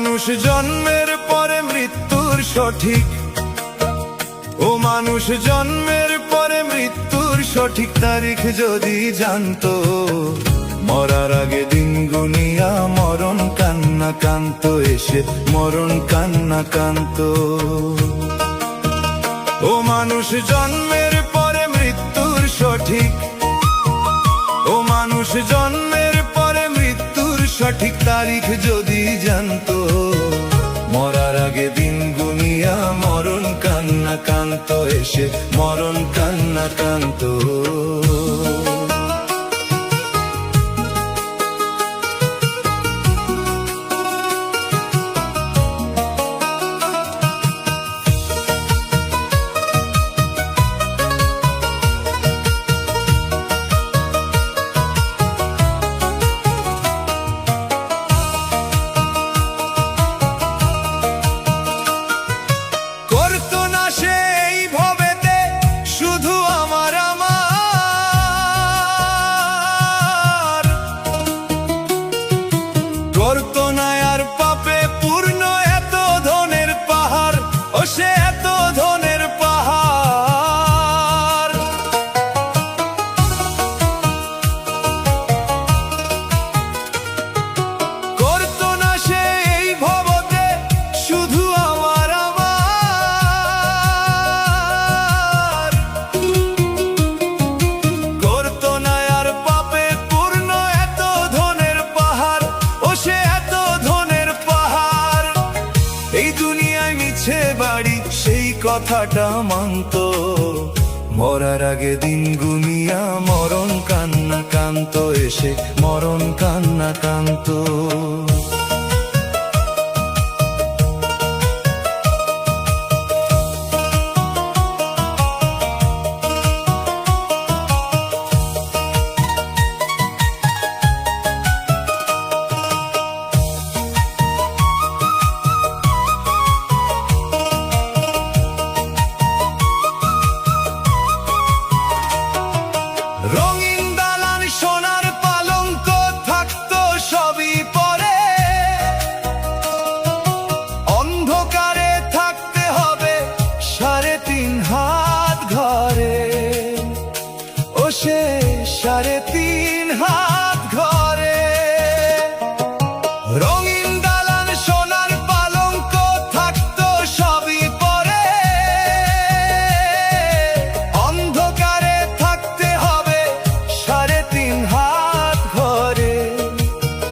মানুষ জন্মের পরে মৃত্যুর সঠিক, ও মানুষ জন্মের পরে মৃত্যুর সঠিক তারিখ যদি জানতো, মরার আগে দিন গুনিয়া মরণ কান্না কান্ত এসে মরণ কান্না কান্ত। ও মানুষ জন্মের পরে মৃত্যুর সঠিক, ও মানুষ জন্মের পরে মৃত্যুর সঠিক তারিখ যদি জানতো, মরার আগে দিন গুনিয়া মরণ কান্না কান্ত এসে মরণ কান্না কান্ত। করতো না আর পাপে পূর্ণ এত ধনের পাহাড়, ও সে এত ধনের পাহাড়। করতো না সে এই ভবতে শুধু আমার আমার, করতো না আর পাপে পূর্ণ এত ধনের পাহাড়, সে এত ধনের পাহাড়। এই দুনিয়ায় মিছে বাড়ি সেই কথাটা মানত, মরার আগে দিন গুনিয়া মরণ কান্না কান্ত এসে মরণ কান্না কান্ত।